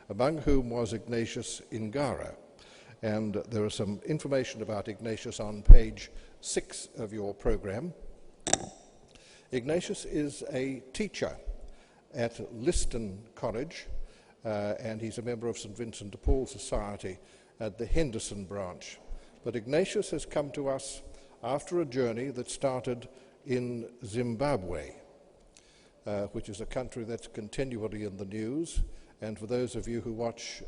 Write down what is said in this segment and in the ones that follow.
among whom was Ignatius Ngara. And there is some information about Ignatius on page 6 of your program. Ignatius is a teacher at Liston College, and he's a member of St. Vincent de Paul Society at the Henderson branch. But Ignatius has come to us after a journey that started in Zimbabwe, which is a country that's continually in the news. And for those of you who watch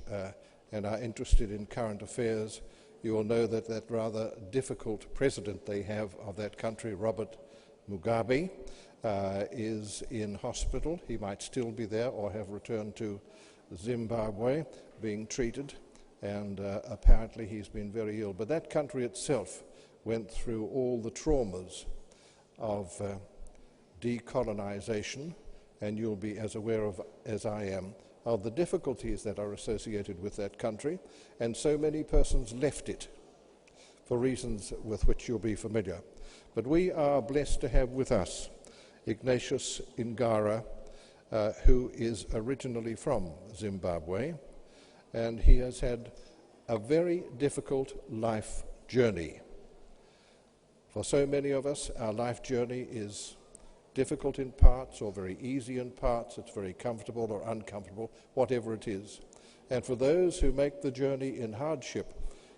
and are interested in current affairs, you will know that that rather difficult president they have of that country, Robert Mugabe, is in hospital. He might still be there or have returned to Zimbabwe being treated, and apparently he's been very ill. But that country itself went through all the traumas of decolonization, and you'll be as aware of as I am of the difficulties that are associated with that country, and so many persons left it for reasons with which you'll be familiar. But we are blessed to have with us Ignatius Ngara, who is originally from Zimbabwe, and he has had a very difficult life journey. For so many of us, our life journey is difficult in parts or very easy in parts. It's very comfortable or uncomfortable, whatever it is. And for those who make the journey in hardship,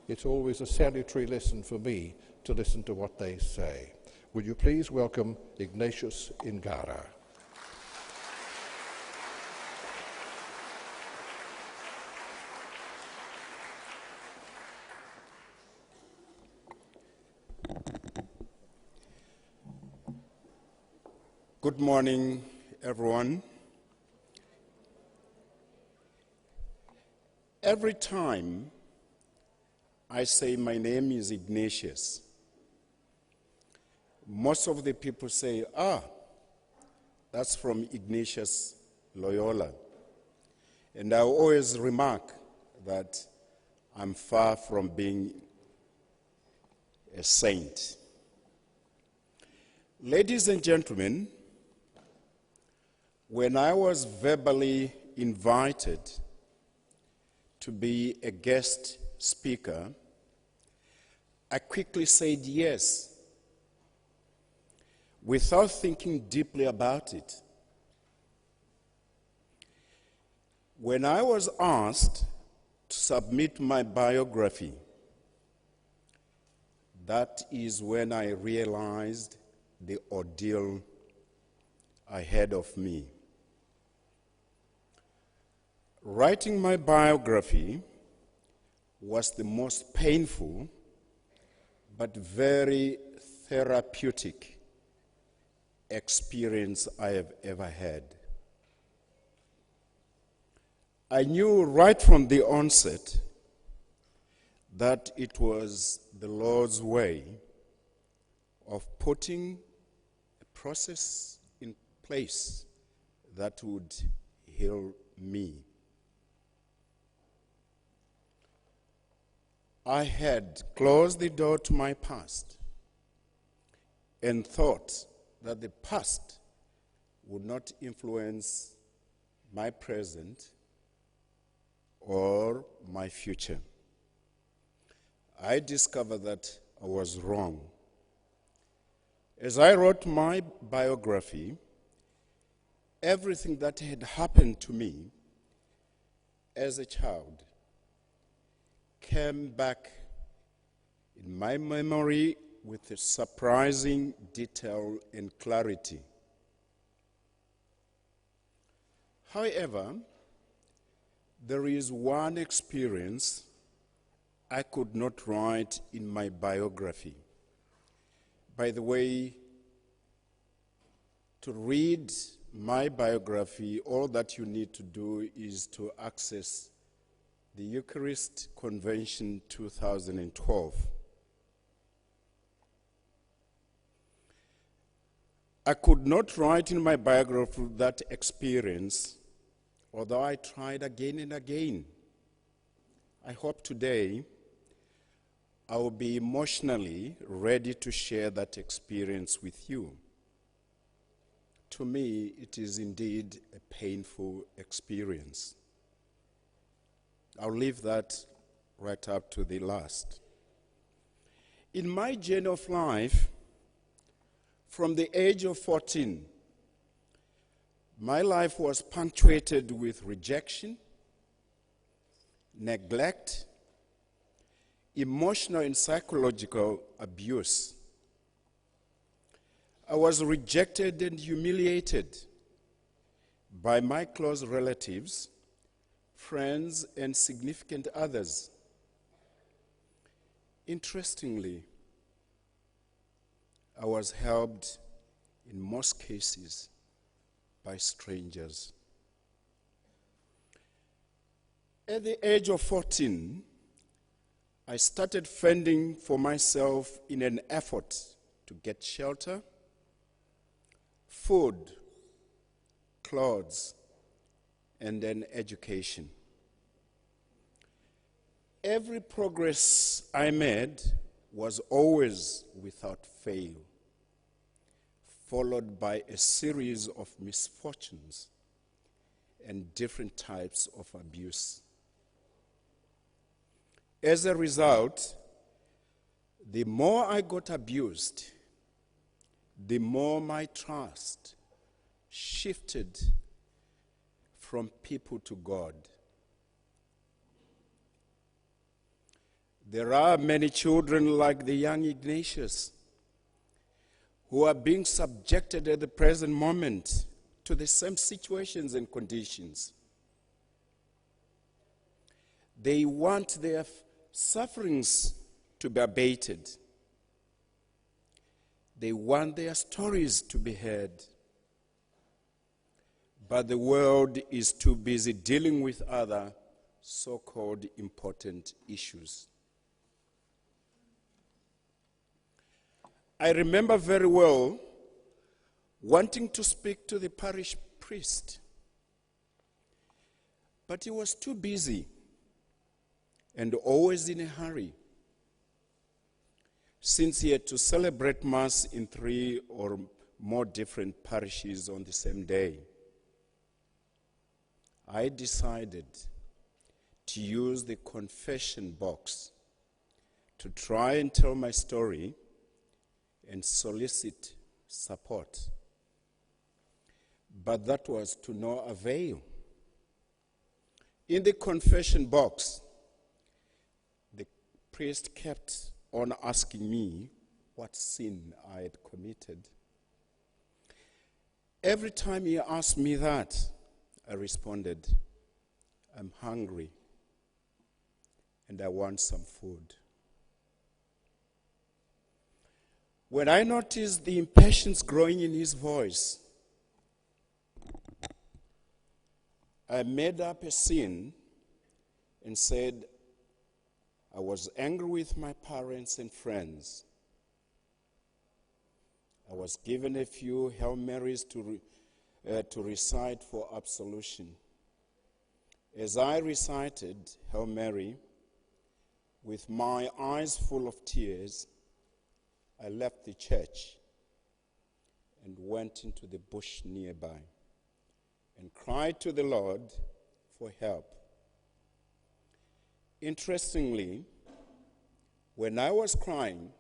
it's always a salutary lesson for me to listen to what they say. Would you please welcome Ignatius Ngara. Good morning, everyone. Every time I say my name is Ignatius, most of the people say, that's from Ignatius Loyola. And I always remark that I'm far from being a saint. Ladies and gentlemen, when I was verbally invited to be a guest speaker, I quickly said yes, without thinking deeply about it. When I was asked to submit my biography, that is when I realized the ordeal ahead of me. Writing my biography was the most painful but very therapeutic experience I have ever had. I knew right from the onset that it was the Lord's way of putting a process in place that would heal me. I had closed the door to my past and thought that the past would not influence my present or my future. I discovered that I was wrong. As I wrote my biography, everything that had happened to me as a child came back in my memory with a surprising detail and clarity. However, there is one experience I could not write in my biography. By the way, to read my biography, all that you need to do is to access the Eucharist Convention 2012. I could not write in my biography that experience, although I tried again and again. I hope today I will be emotionally ready to share that experience with you. To me, it is indeed a painful experience. I'll leave that right up to the last. In my journey of life, from the age of 14, my life was punctuated with rejection, neglect, emotional and psychological abuse. I was rejected and humiliated by my close relatives, friends, and significant others. Interestingly, I was helped in most cases by strangers. At the age of 14, I started fending for myself in an effort to get shelter, food, clothes, and an education. Every progress I made was always without fail, followed by a series of misfortunes and different types of abuse. As a result, the more I got abused, the more my trust shifted from people to God. There are many children like the young Ignatius who are being subjected at the present moment to the same situations and conditions. They want their sufferings to be abated. They want their stories to be heard. But the world is too busy dealing with other so-called important issues. I remember very well wanting to speak to the parish priest, but he was too busy and always in a hurry, since he had to celebrate Mass in 3 or more different parishes on the same day. I decided to use the confession box to try and tell my story and solicit support. But that was to no avail. In the confession box, the priest kept on asking me what sin I had committed. Every time he asked me that, I responded, I'm hungry and I want some food. When I noticed the impatience growing in his voice, I made up a scene and said I was angry with my parents and friends. I was given a few Hail Marys to recite for absolution. As I recited Hail Mary, with my eyes full of tears, I left the church and went into the bush nearby and cried to the Lord for help. Interestingly, when I was crying,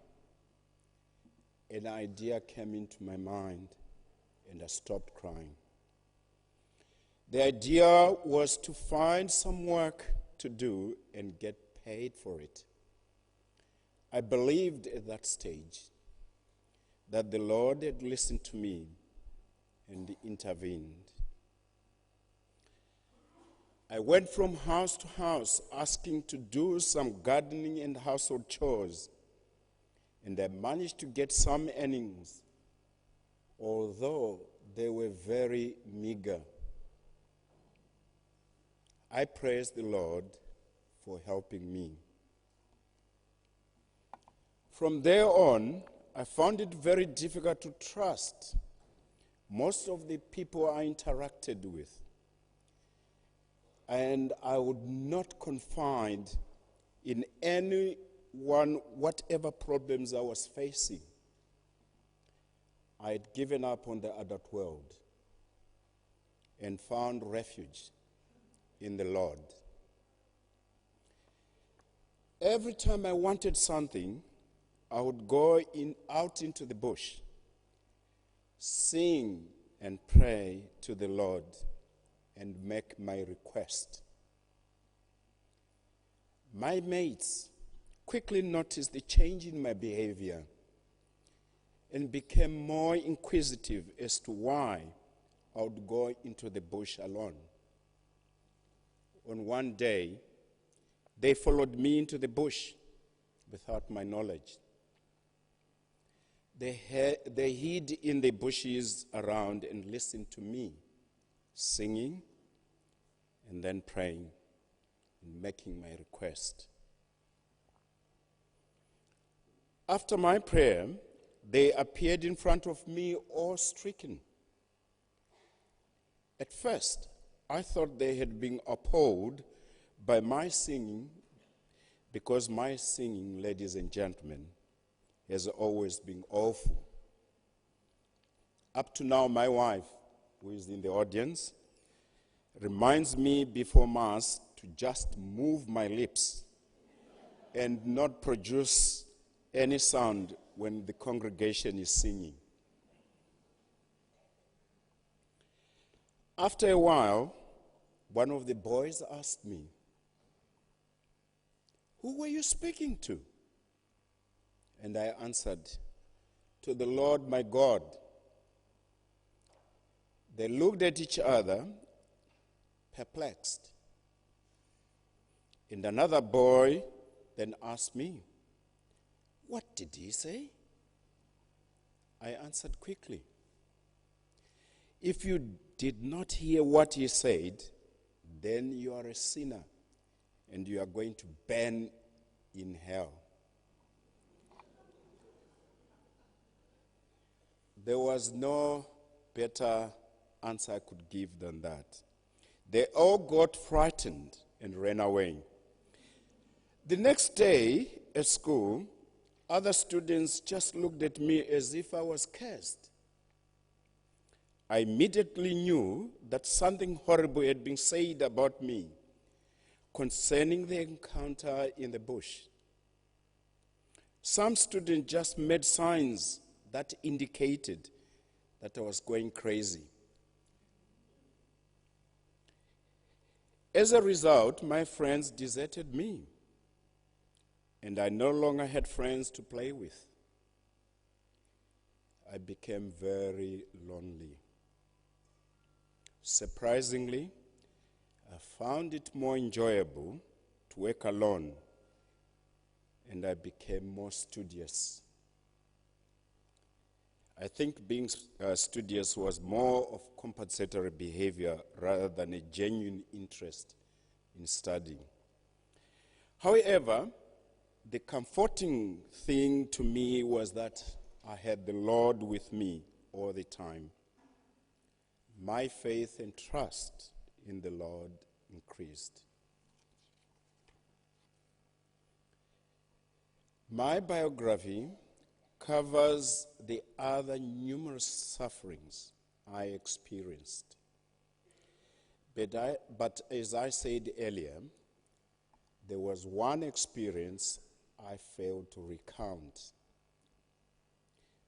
an idea came into my mind and I stopped crying. The idea was to find some work to do and get paid for it. I believed at that stage that the Lord had listened to me and intervened. I went from house to house asking to do some gardening and household chores, and I managed to get some earnings, although they were very meager. I praise the Lord for helping me. From there on, I found it very difficult to trust most of the people I interacted with. And I would not confide in anyone whatever problems I was facing. I had given up on the adult world and found refuge in the Lord. Every time I wanted something, I would go out into the bush, sing and pray to the Lord, and make my request. My mates quickly noticed the change in my behavior and became more inquisitive as to why I would go into the bush alone. On one day, they followed me into the bush without my knowledge. They hid in the bushes around and listened to me, singing and then praying and making my request. After my prayer, they appeared in front of me awe-stricken. At first, I thought they had been appalled by my singing, because my singing, ladies and gentlemen, has always been awful. Up to now, my wife, who is in the audience, reminds me before Mass to just move my lips and not produce any sound when the congregation is singing. After a while, one of the boys asked me, "Who were you speaking to?" And I answered, "To the Lord my God." They looked at each other, perplexed. And another boy then asked me, "What did he say?" I answered quickly, "If you did not hear what he said, then you are a sinner and you are going to burn in hell." There was no better answer I could give than that. They all got frightened and ran away. The next day at school, other students just looked at me as if I was cursed. I immediately knew that something horrible had been said about me concerning the encounter in the bush. Some students just made signs that indicated that I was going crazy. As a result, my friends deserted me, and I no longer had friends to play with. I became very lonely. Surprisingly, I found it more enjoyable to work alone, and I became more studious. I think being studious was more of compensatory behavior rather than a genuine interest in studying. However, the comforting thing to me was that I had the Lord with me all the time. My faith and trust in the Lord increased. My biography covers the other numerous sufferings I experienced. But as I said earlier, there was one experience I failed to recount,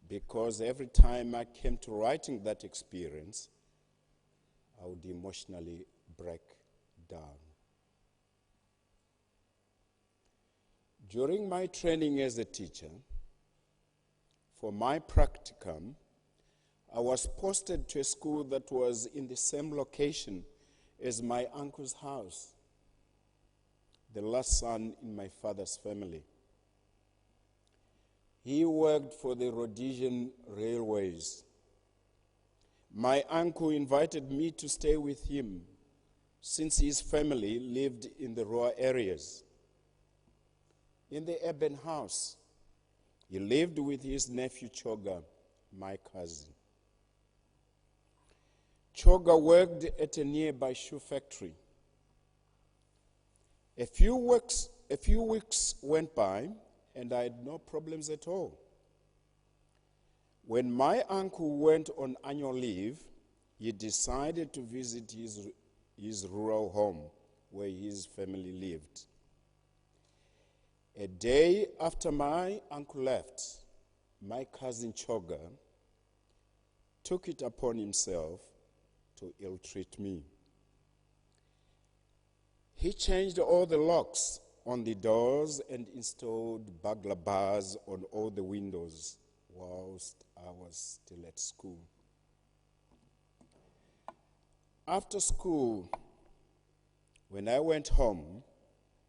because every time I came to writing that experience, I would emotionally break down. During my training as a teacher, for my practicum, I was posted to a school that was in the same location as my uncle's house, the last son in my father's family. He worked for the Rhodesian Railways. My uncle invited me to stay with him since his family lived in the rural areas. In the urban house, he lived with his nephew Choga, my cousin. Choga worked at a nearby shoe factory. A few weeks went by, and I had no problems at all. When my uncle went on annual leave, he decided to visit his, rural home where his family lived. A day after my uncle left, my cousin Choga took it upon himself to ill-treat me. He changed all the locks on the doors and installed burglar bars on all the windows whilst I was still at school. After school, when I went home,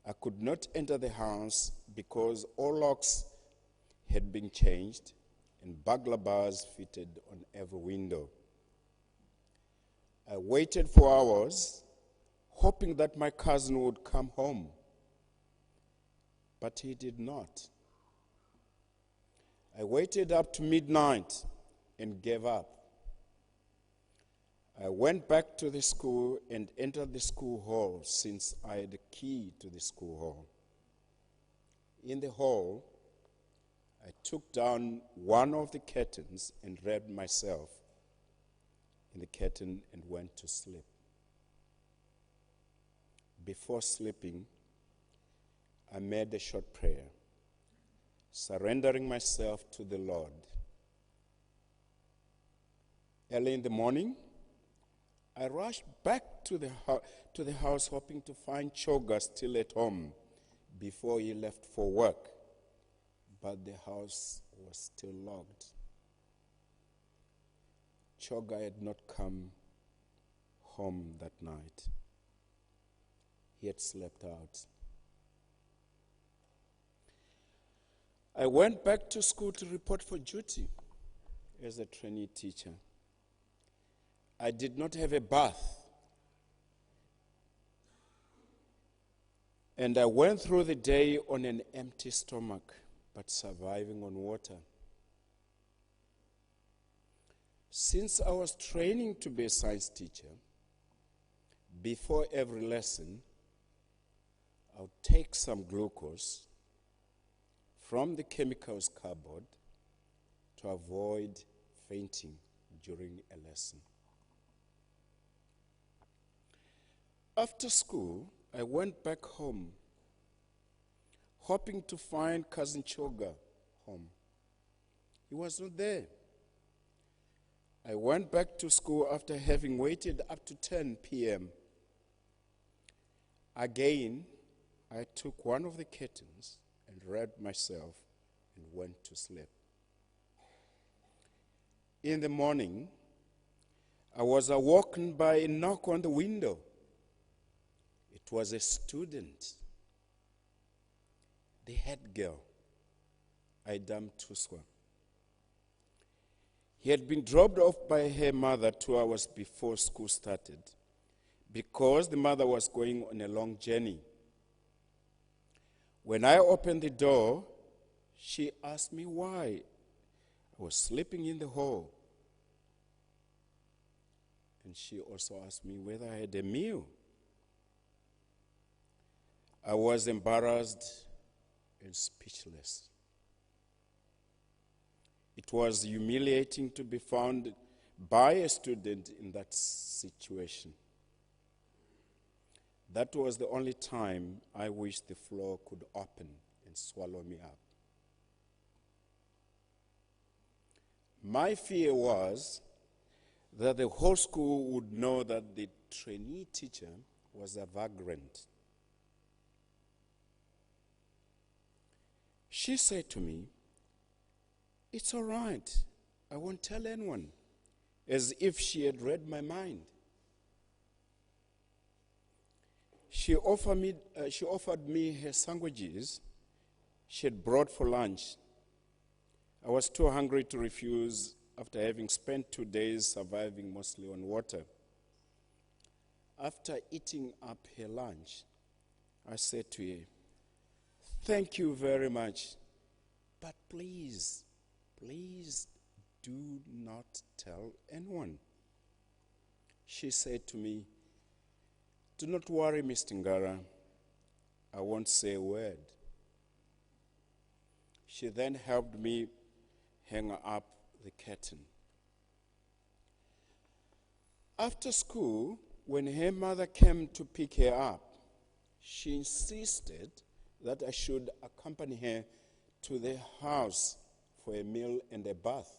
I could not enter the house because all locks had been changed and burglar bars fitted on every window. I waited for hours, hoping that my cousin would come home, but he did not. I waited up to midnight and gave up. I went back to the school and entered the school hall since I had a key to the school hall. In the hall, I took down one of the curtains and wrapped myself in the curtain and went to sleep. Before sleeping, I made a short prayer, surrendering myself to the Lord. Early in the morning, I rushed back to the house hoping to find Choga still at home before he left for work, but the house was still locked. Choga had not come home that night. He had slept out. I went back to school to report for duty as a trainee teacher. I did not have a bath, and I went through the day on an empty stomach, but surviving on water. Since I was training to be a science teacher, before every lesson, I would take some glucose from the chemicals cupboard to avoid fainting during a lesson. After school, I went back home, hoping to find Cousin Choga home. He was not there. I went back to school after having waited up to 10 p.m. Again, I took one of the curtains and wrapped myself and went to sleep. In the morning, I was awoken by a knock on the window. It was a student, the head girl, Idam Tuswa. He had been dropped off by her mother 2 hours before school started because the mother was going on a long journey. When I opened the door, she asked me why I was sleeping in the hall. And she also asked me whether I had a meal. I was embarrassed and speechless. It was humiliating to be found by a student in that situation. That was the only time I wished the floor could open and swallow me up. My fear was that the whole school would know that the trainee teacher was a vagrant. She said to me, "It's all right, I won't tell anyone," as if she had read my mind. She offered me her sandwiches she had brought for lunch. I was too hungry to refuse after having spent 2 days surviving mostly on water. After eating up her lunch, I said to her, "Thank you very much, but please do not tell anyone." She said to me, "Do not worry, Mr. Ngara, I won't say a word." She then helped me hang up the curtain. After school, when her mother came to pick her up, she insisted that I should accompany her to the house for a meal and a bath.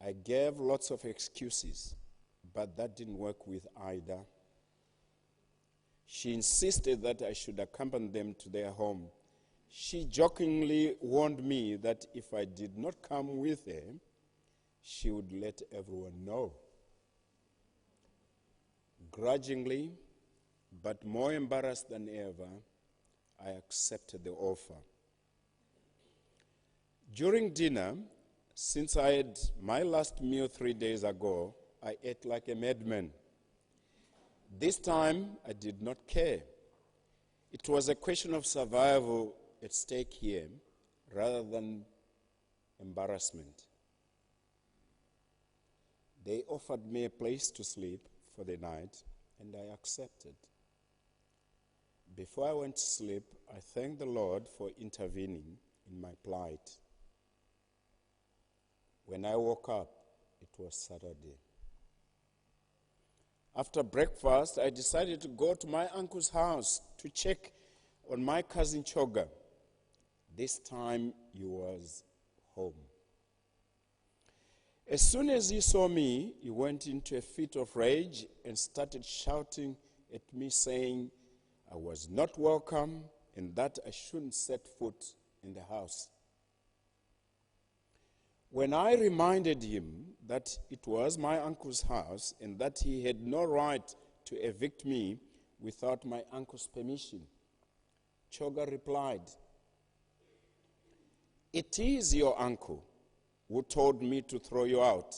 I gave lots of excuses, but that didn't work with Ida. She insisted that I should accompany them to their home. She jokingly warned me that if I did not come with her, she would let everyone know. Grudgingly, but more embarrassed than ever, I accepted the offer. During dinner, since I had my last meal 3 days ago, I ate like a madman. This time, I did not care. It was a question of survival at stake here, rather than embarrassment. They offered me a place to sleep for the night, and I accepted. Before I went to sleep, I thanked the Lord for intervening in my plight. When I woke up, it was Saturday. After breakfast, I decided to go to my uncle's house to check on my cousin Choga. This time, he was home. As soon as he saw me, he went into a fit of rage and started shouting at me, saying I was not welcome and that I shouldn't set foot in the house. When I reminded him that it was my uncle's house and that he had no right to evict me without my uncle's permission, Choga replied, "It is your uncle who told me to throw you out.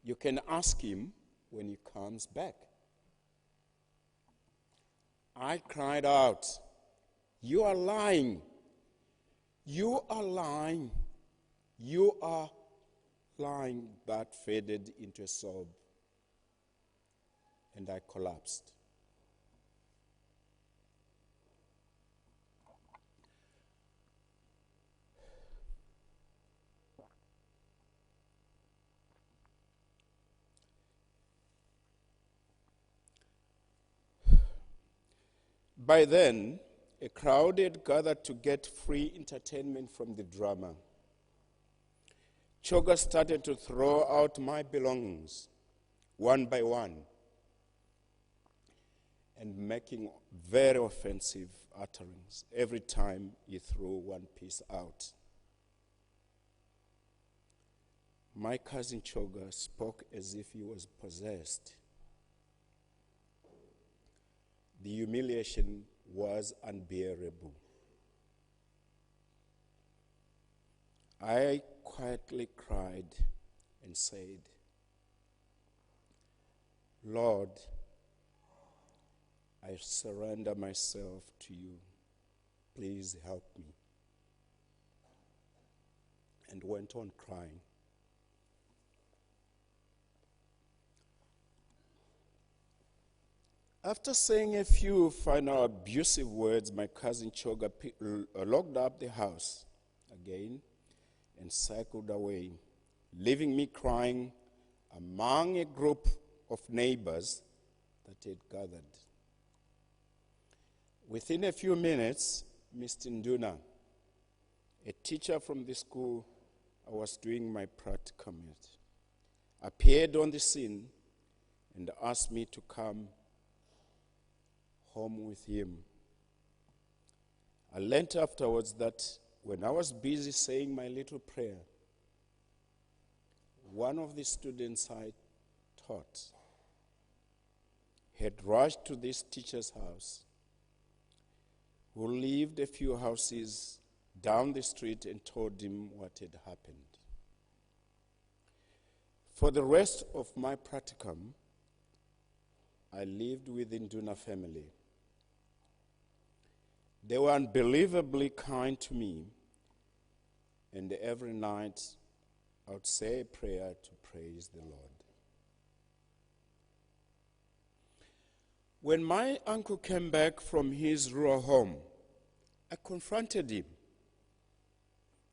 You can ask him when he comes back." I cried out, "You are lying. You are lying. You are lying." That faded into a sob, and I collapsed. By then, a crowd had gathered to get free entertainment from the drama. Choga started to throw out my belongings, one by one, and making very offensive utterings every time he threw one piece out. My cousin Choga spoke as if he was possessed. The humiliation was unbearable. I quietly cried and said, "Lord, I surrender myself to you. Please help me." And went on crying. After saying a few final abusive words, my cousin Choga locked up the house again and cycled away, leaving me crying among a group of neighbors that had gathered. Within a few minutes, Mr. Nduna, a teacher from the school I was doing my practicum at, appeared on the scene and asked me to come home with him. I learned afterwards that when I was busy saying my little prayer, one of the students I taught had rushed to this teacher's house, who lived a few houses down the street, and told him what had happened. For the rest of my practicum, I lived with the Nduna family. They were unbelievably kind to me, and every night I would say a prayer to praise the Lord. When my uncle came back from his rural home, I confronted him,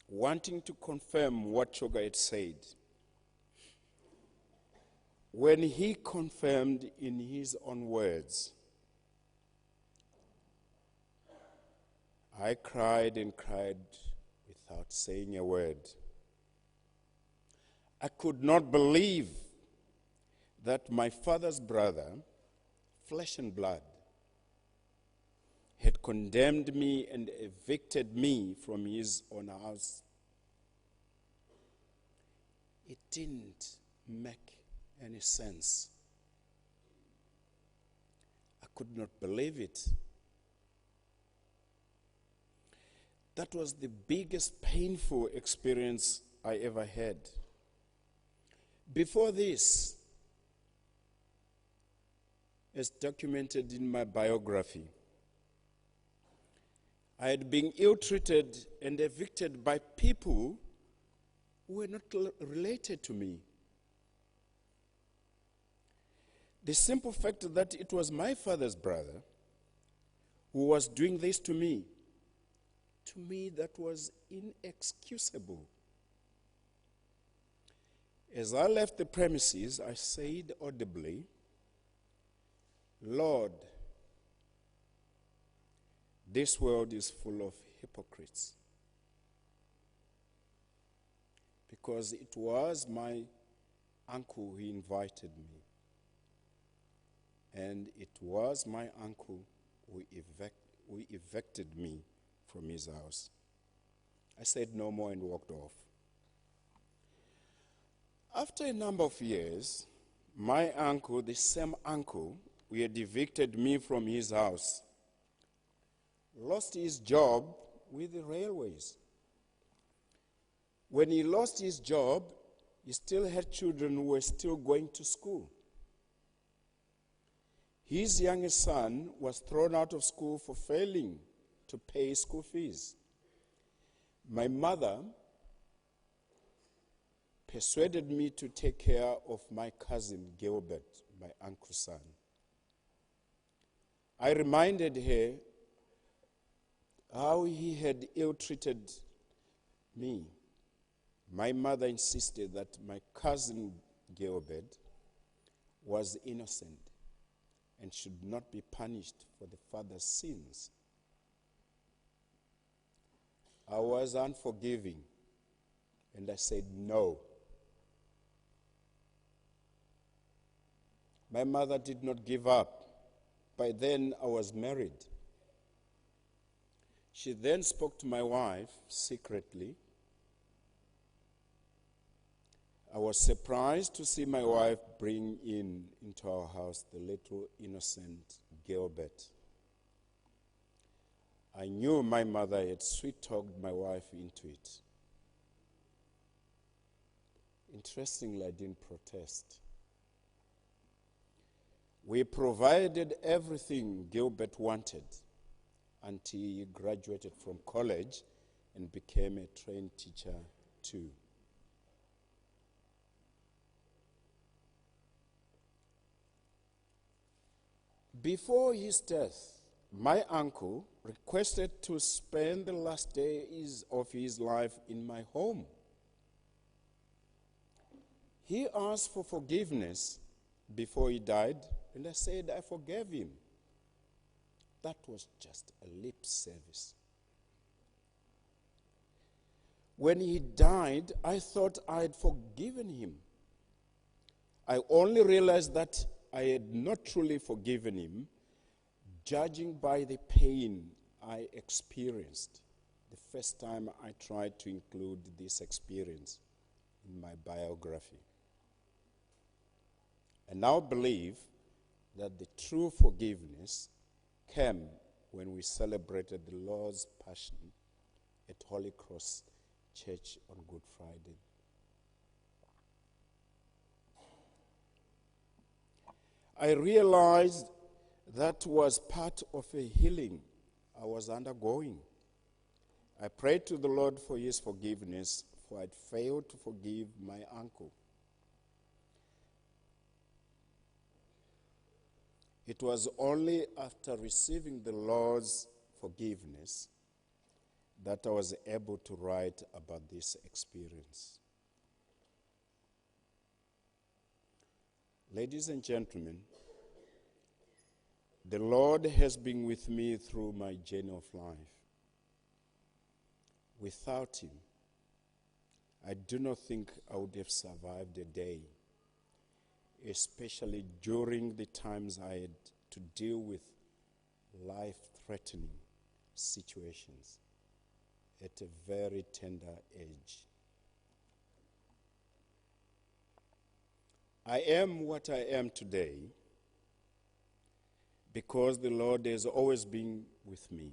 wanting to confirm what Choga had said. When he confirmed in his own words, I cried and cried without saying a word. I could not believe that my father's brother, flesh and blood, had condemned me and evicted me from his own house. It didn't make any sense. I could not believe it. That was the biggest painful experience I ever had. Before this, as documented in my biography, I had been ill-treated and evicted by people who were not related to me. The simple fact that it was my father's brother who was doing this to me, that was inexcusable. As I left the premises, I said audibly, Lord, this world is full of hypocrites. Because it was my uncle who invited me. And it was my uncle who evicted me from his house. I said no more and walked off. After a number of years, my uncle, the same uncle who had evicted me from his house, lost his job with the railways. When he lost his job, he still had children who were still going to school. His youngest son was thrown out of school for failing to pay school fees. My mother persuaded me to take care of my cousin Gilbert, my uncle's son. I reminded her how he had ill-treated me. My mother insisted that my cousin Gilbert was innocent and should not be punished for the father's sins. I was unforgiving, and I said no. My mother did not give up. By then, I was married. She then spoke to my wife secretly. I was surprised to see my wife bring into our house the little innocent Gilbert. I knew my mother had sweet-talked my wife into it. Interestingly, I didn't protest. We provided everything Gilbert wanted until he graduated from college and became a trained teacher too. Before his death, my uncle requested to spend the last days of his life in my home. He asked for forgiveness before he died, and I said I forgave him. That was just a lip service. When he died, I thought I had forgiven him. I only realized that I had not truly forgiven him, judging by the pain I experienced the first time I tried to include this experience in my biography. I now believe that the true forgiveness came when we celebrated the Lord's Passion at Holy Cross Church on Good Friday. I realized that was part of a healing I was undergoing. I prayed to the Lord for his forgiveness, for I'd failed to forgive my uncle. It was only after receiving the Lord's forgiveness that I was able to write about this experience. Ladies and gentlemen, the Lord has been with me through my journey of life. Without him, I do not think I would have survived a day, especially during the times I had to deal with life-threatening situations at a very tender age. I am what I am today because the Lord has always been with me.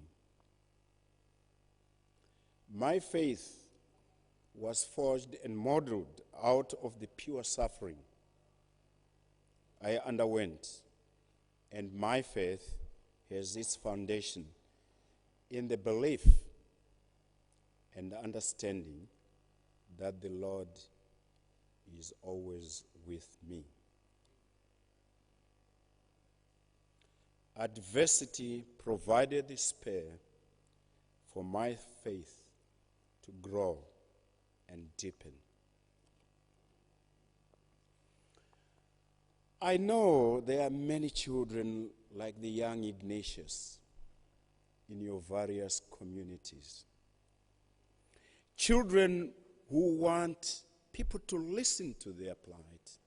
My faith was forged and modeled out of the pure suffering I underwent, and my faith has its foundation in the belief and understanding that the Lord is always with me. Adversity provided the spur for my faith to grow and deepen. I know there are many children like the young Ignatius in your various communities. Children who want people to listen to their plight.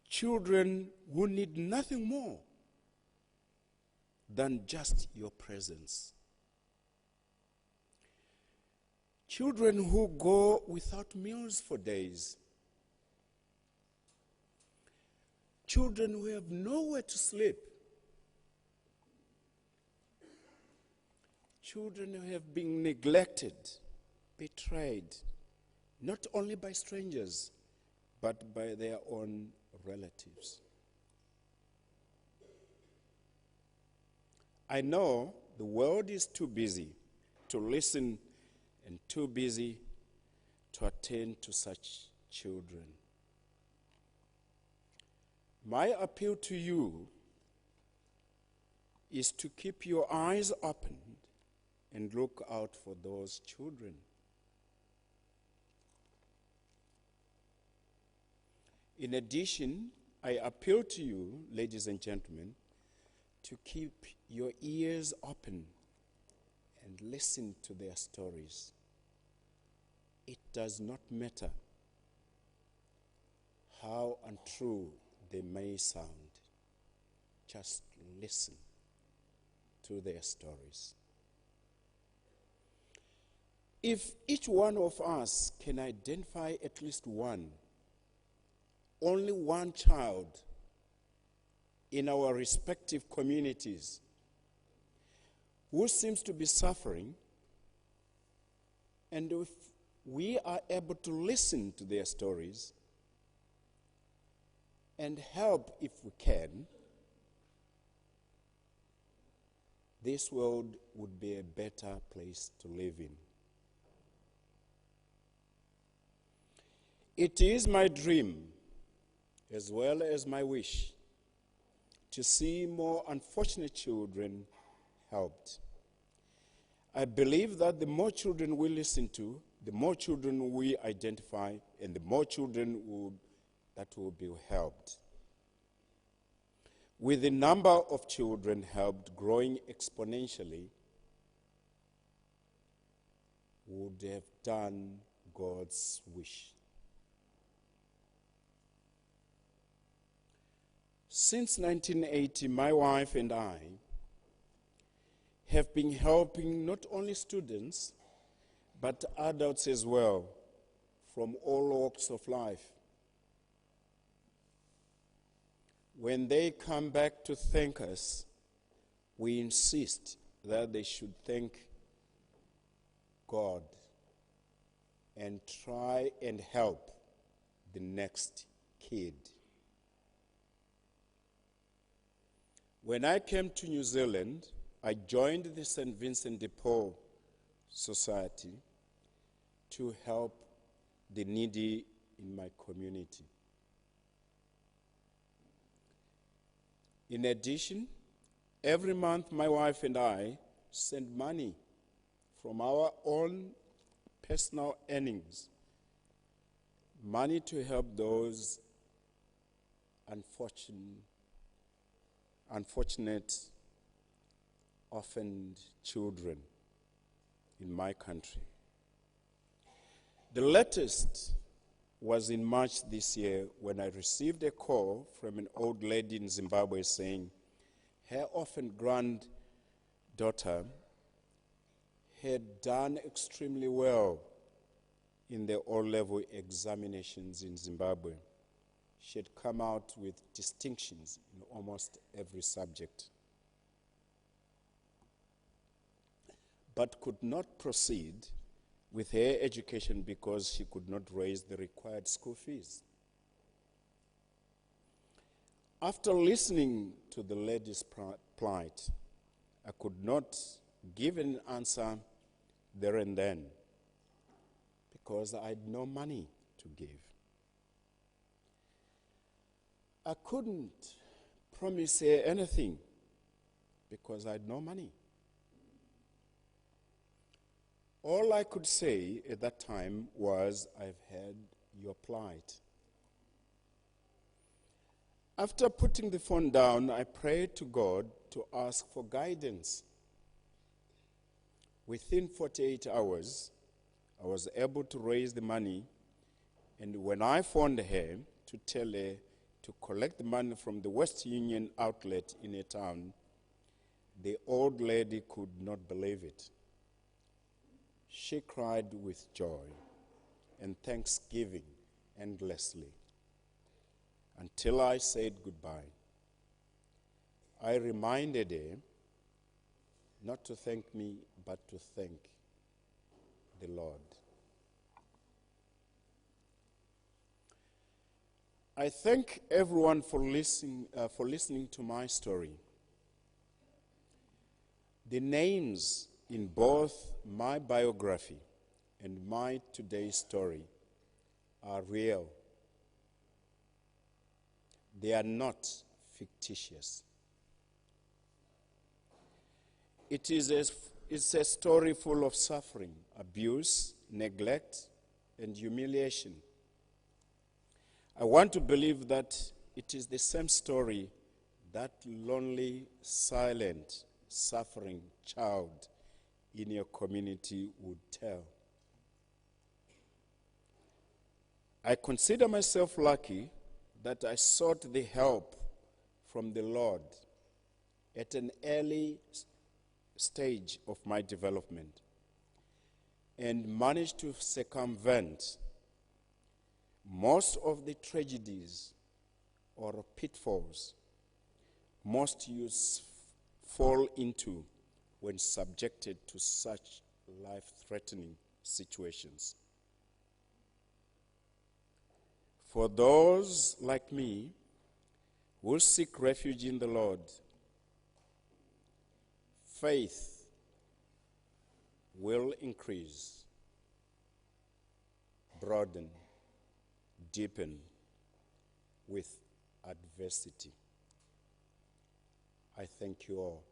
Children who need nothing more than just your presence. Children who go without meals for days. Children who have nowhere to sleep. Children who have been neglected, betrayed, not only by strangers, but by their own relatives. I know the world is too busy to listen and too busy to attend to such children. My appeal to you is to keep your eyes open and look out for those children. In addition, I appeal to you, ladies and gentlemen, to keep your ears open and listen to their stories. It does not matter how untrue they may sound. Just listen to their stories. If each one of us can identify at least one, only one child in our respective communities who seems to be suffering, and if we are able to listen to their stories and help if we can, this world would be a better place to live in. It is my dream, as well as my wish, to see more unfortunate children helped. I believe that the more children we listen to, the more children we identify, and the more children that will be helped. With the number of children helped growing exponentially, we would have done God's wish. Since 1980, my wife and I have been helping not only students, but adults as well, from all walks of life. When they come back to thank us, we insist that they should thank God and try and help the next kid. When I came to New Zealand, I joined the St. Vincent de Paul Society to help the needy in my community. In addition, every month my wife and I send money from our own personal earnings, money to help those unfortunate orphaned children. in my country. The latest was in March this year when I received a call from an old lady in Zimbabwe saying her orphan granddaughter had done extremely well in the O-level examinations in Zimbabwe. She had come out with distinctions in almost every subject, but could not proceed with her education because she could not raise the required school fees. After listening to the lady's plight, I could not give an answer there and then because I had no money to give. I couldn't promise her anything because I had no money. All I could say at that time was, I've heard your plight. After putting the phone down, I prayed to God to ask for guidance. Within 48 hours, I was able to raise the money, and when I phoned her to tell her to collect the money from the West Union outlet in a town, the old lady could not believe it. She cried with joy and thanksgiving endlessly until I said goodbye. I reminded her not to thank me, but to thank the Lord. I thank everyone for listening to my story. The names in both my biography and my today's story are real. They are not fictitious. It's a story full of suffering, abuse, neglect, and humiliation. I want to believe that it is the same story that lonely, silent, suffering child in your community would tell. I consider myself lucky that I sought the help from the Lord at an early stage of my development and managed to circumvent most of the tragedies or pitfalls most youths fall into when subjected to such life-threatening situations. For those like me who seek refuge in the Lord, faith will increase, broaden, deepen with adversity. I thank you all.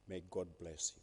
May God bless you.